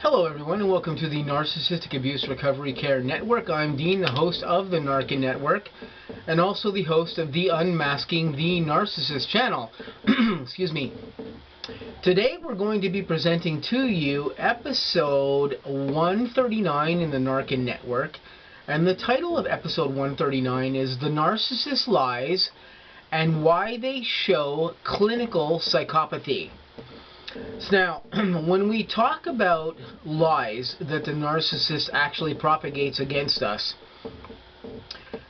Hello everyone, and welcome to the Narcissistic Abuse Recovery Care Network. I'm Dean, the host of the N.A.R.C.N Network, and also the host of the Unmasking the Narcissist channel. Excuse me. Today we're going to be presenting to you episode 139 in the N.A.R.C.N Network, and the title of episode 139 is The Narcissists Lies and Why They Show Clinical Psychopathy. So now, when we talk about lies that the narcissist actually propagates against us,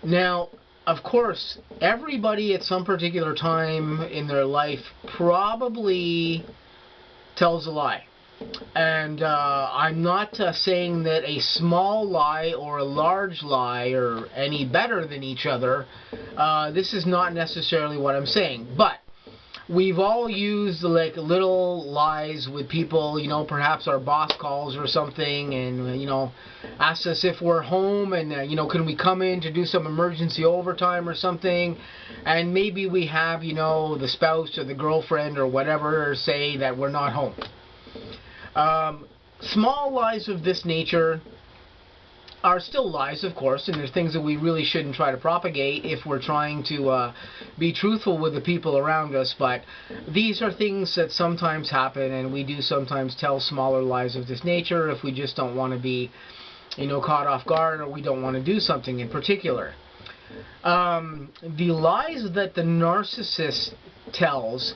now, of course, everybody at some particular time in their life probably tells a lie. And I'm not saying that a small lie or a large lie are any better than each other. This is not necessarily what I'm saying, but we've all used like little lies with people, perhaps our boss calls or something and, asks us if we're home and, can we come in to do some emergency overtime or something, and maybe we have, the spouse or the girlfriend or whatever say that we're not home. Small lies of this nature are still lies, of course, and there's things that we really shouldn't try to propagate if we're trying to be truthful with the people around us, but these are things that sometimes happen, and we do sometimes tell smaller lies of this nature if we just don't want to be, caught off guard, or we don't want to do something in particular. The lies that the narcissist tells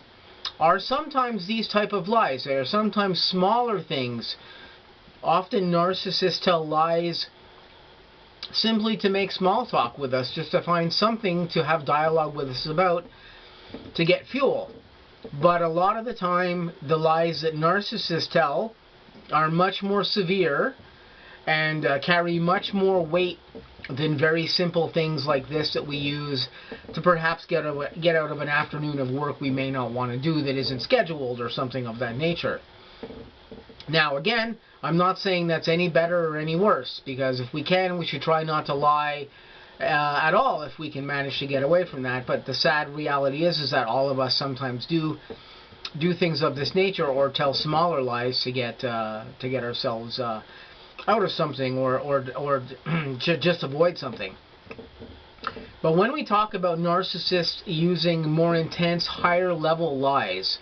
are sometimes these type of lies. They are sometimes smaller things. Often narcissists tell lies simply to make small talk with us, just to find something to have dialogue with us about, to get fuel. But a lot of the time, the lies that narcissists tell are much more severe and carry much more weight than very simple things like this that we use to perhaps get out of an afternoon of work we may not want to do that isn't scheduled or something of that nature. Now again, I'm not saying that's any better or any worse, because if we can, we should try not to lie at all if we can manage to get away from that. But the sad reality is that all of us sometimes do things of this nature, or tell smaller lies to get ourselves out of something, or to just avoid something. But when we talk about narcissists using more intense, higher level lies,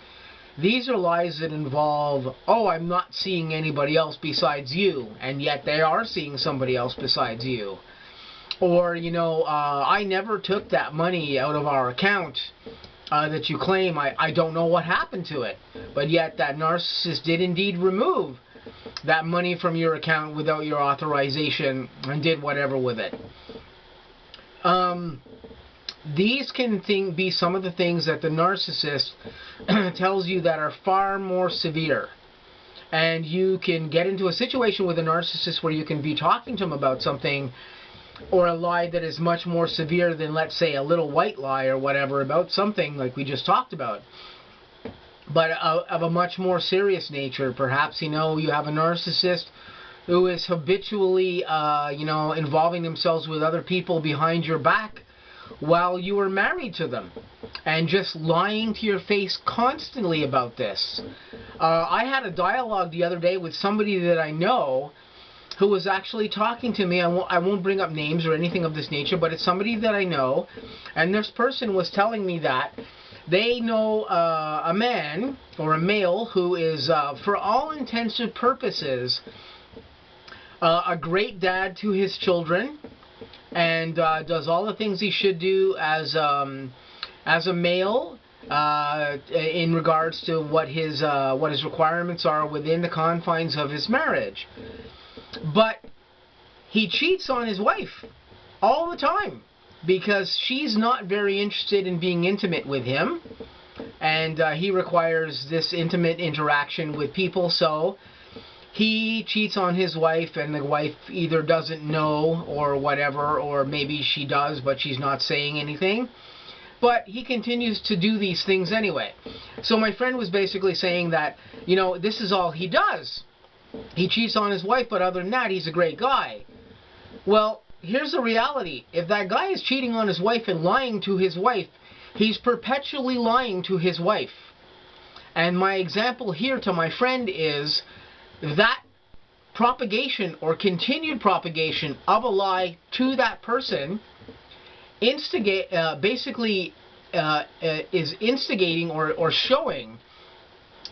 these are lies that involve, oh, I'm not seeing anybody else besides you, and yet they are seeing somebody else besides you. Or, I never took that money out of our account that you claim. I don't know what happened to it. But yet that narcissist did indeed remove that money from your account without your authorization and did whatever with it. These can be some of the things that the narcissist tells you that are far more severe. And you can get into a situation with a narcissist where you can be talking to them about something, or a lie that is much more severe than, let's say, a little white lie or whatever about something like we just talked about. But of a much more serious nature. Perhaps, you have a narcissist who is habitually, involving themselves with other people behind your back while you were married to them, and just lying to your face constantly about this. I had a dialogue the other day with somebody that I know who was actually talking to me. I won't bring up names or anything of this nature, but it's somebody that I know, and this person was telling me that they know a man, or a male, who is, for all intents and purposes, a great dad to his children, and does all the things he should do as a male in regards to what his requirements are within the confines of his marriage. But he cheats on his wife all the time because she's not very interested in being intimate with him, and he requires this intimate interaction with people, so he cheats on his wife, and the wife either doesn't know or whatever, or maybe she does but she's not saying anything. But he continues to do these things anyway. So my friend was basically saying that, this is all he does. He cheats on his wife, but other than that, he's a great guy. Well, here's the reality. If that guy is cheating on his wife and lying to his wife, he's perpetually lying to his wife. And my example here to my friend is that propagation or continued propagation of a lie to that person is instigating or showing,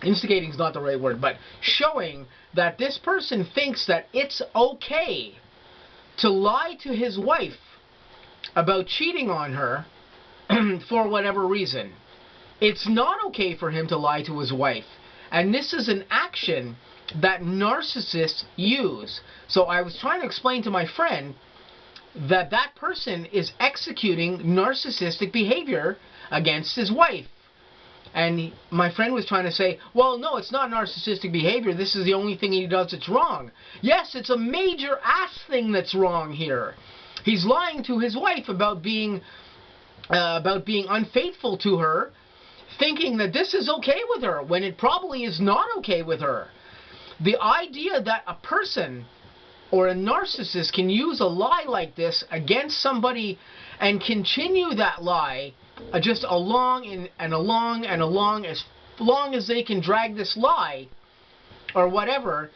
instigating is not the right word, but showing that this person thinks that it's okay to lie to his wife about cheating on her for whatever reason. It's not okay for him to lie to his wife. And this is an action that narcissists use. So I was trying to explain to my friend that that person is executing narcissistic behavior against his wife. And my friend was trying to say, well, no, it's not narcissistic behavior. This is the only thing he does that's wrong. Yes, it's a major ass thing that's wrong here. He's lying to his wife about being unfaithful to her, thinking that this is okay with her, when it probably is not okay with her. The idea that a person or a narcissist can use a lie like this against somebody and continue that lie just along as long as they can drag this lie or whatever,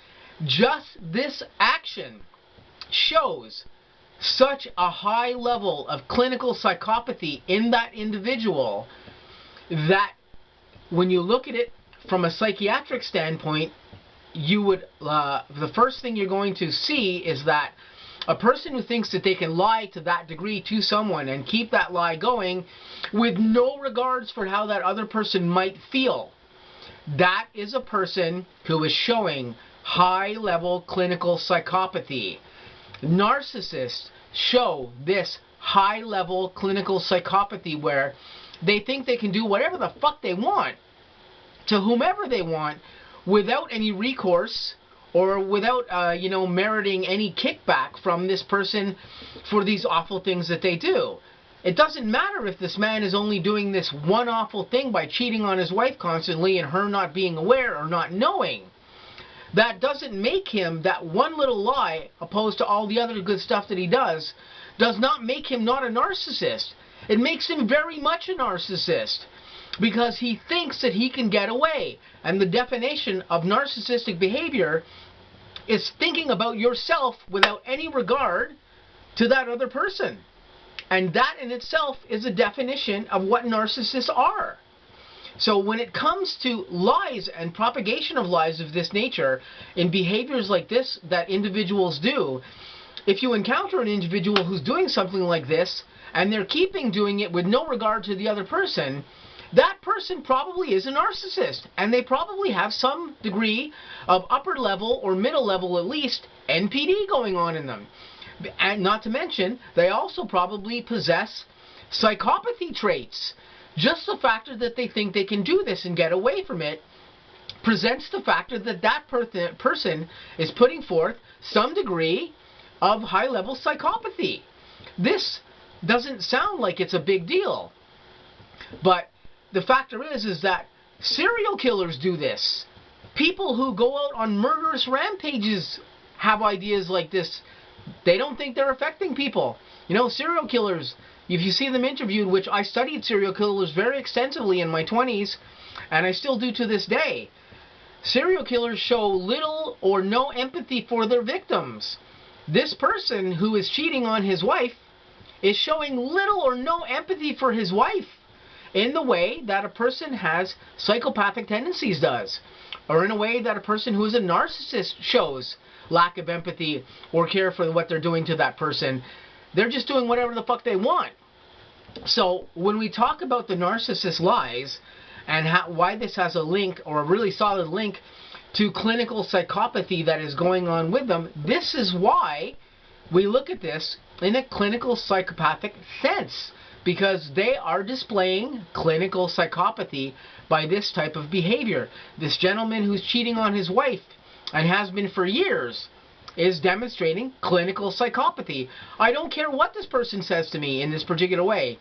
just this action shows such a high level of clinical psychopathy in that individual that when you look at it from a psychiatric standpoint, you would the first thing you're going to see is that a person who thinks that they can lie to that degree to someone and keep that lie going with no regards for how that other person might feel, that is a person who is showing high-level clinical psychopathy. Narcissists show this high-level clinical psychopathy where they think they can do whatever the fuck they want to whomever they want without any recourse or without, meriting any kickback from this person for these awful things that they do. It doesn't matter if this man is only doing this one awful thing by cheating on his wife constantly and her not being aware or not knowing. That doesn't make him, that one little lie, opposed to all the other good stuff that he does not make him not a narcissist. It makes him very much a narcissist, because he thinks that he can get away. And the definition of narcissistic behavior is thinking about yourself without any regard to that other person. And that in itself is a definition of what narcissists are. So when it comes to lies and propagation of lies of this nature in behaviors like this that individuals do, if you encounter an individual who's doing something like this and they're keeping doing it with no regard to the other person, that person probably is a narcissist, and they probably have some degree of upper level or middle level, at least, NPD going on in them. And not to mention, they also probably possess psychopathy traits. Just the factor that they think they can do this and get away from it presents the factor that that person is putting forth some degree of high-level psychopathy. This doesn't sound like it's a big deal, but the factor is that serial killers do this. People who go out on murderous rampages have ideas like this. They don't think they're affecting people. Serial killers, if you see them interviewed, which I studied serial killers very extensively in my 20s, and I still do to this day, serial killers show little or no empathy for their victims. This person who is cheating on his wife is showing little or no empathy for his wife, in the way that a person has psychopathic tendencies does, or in a way that a person who is a narcissist shows lack of empathy or care for what they're doing to that person. They're just doing whatever the fuck they want. So when we talk about the narcissist lies and why this has a link, or a really solid link, to clinical psychopathy that is going on with them, this is why we look at this in a clinical psychopathic sense. Because they are displaying clinical psychopathy by this type of behavior. This gentleman who's cheating on his wife, and has been for years, is demonstrating clinical psychopathy. I don't care what this person says to me in this particular way.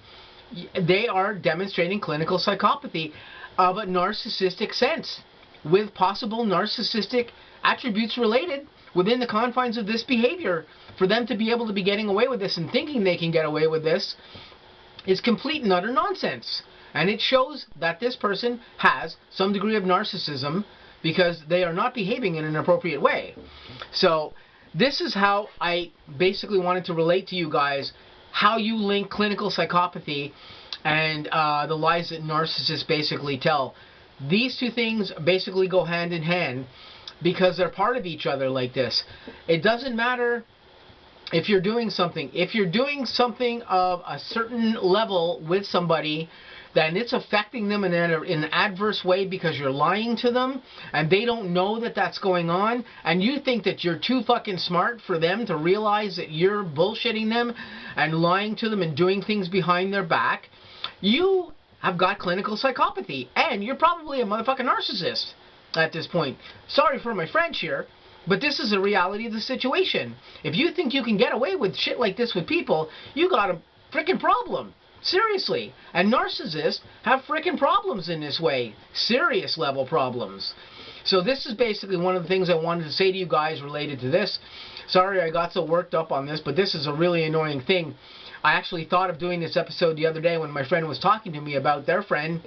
They are demonstrating clinical psychopathy of a narcissistic sense, with possible narcissistic attributes related within the confines of this behavior. For them to be able to be getting away with this and thinking they can get away with this is complete and utter nonsense. And it shows that this person has some degree of narcissism because they are not behaving in an appropriate way. So this is how I basically wanted to relate to you guys how you link clinical psychopathy and the lies that narcissists basically tell. These two things basically go hand in hand because they're part of each other like this. It doesn't matter if you're doing something. If you're doing something of a certain level with somebody, then it's affecting them in an adverse way because you're lying to them and they don't know that that's going on, and you think that you're too fucking smart for them to realize that you're bullshitting them and lying to them and doing things behind their back. You have got clinical psychopathy, and you're probably a motherfucking narcissist at this point. Sorry for my French here, but this is the reality of the situation. If you think you can get away with shit like this with people, you got a freaking problem. Seriously. And narcissists have freaking problems in this way. Serious level problems. So this is basically one of the things I wanted to say to you guys related to this. Sorry I got so worked up on this, but this is a really annoying thing. I actually thought of doing this episode the other day when my friend was talking to me about their friend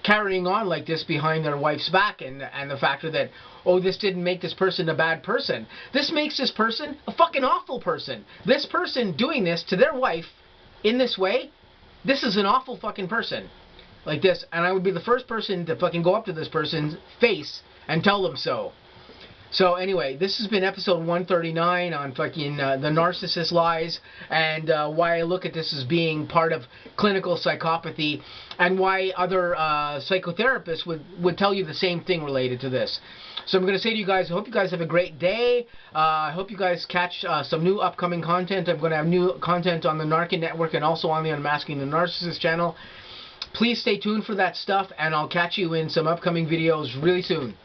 carrying on like this behind their wife's back, and the factor that, oh, this didn't make this person a bad person. This makes this person a fucking awful person. This person doing this to their wife in this way, this is an awful fucking person. Like this. And I would be the first person to fucking go up to this person's face and tell them so. So anyway, this has been episode 139 on fucking the Narcissists Lies, and why I look at this as being part of clinical psychopathy, and why other psychotherapists would tell you the same thing related to this. So I'm going to say to you guys, I hope you guys have a great day. I hope you guys catch some new upcoming content. I'm going to have new content on the N.A.R.C.N network and also on the Unmasking the Narcissist channel. Please stay tuned for that stuff, and I'll catch you in some upcoming videos really soon.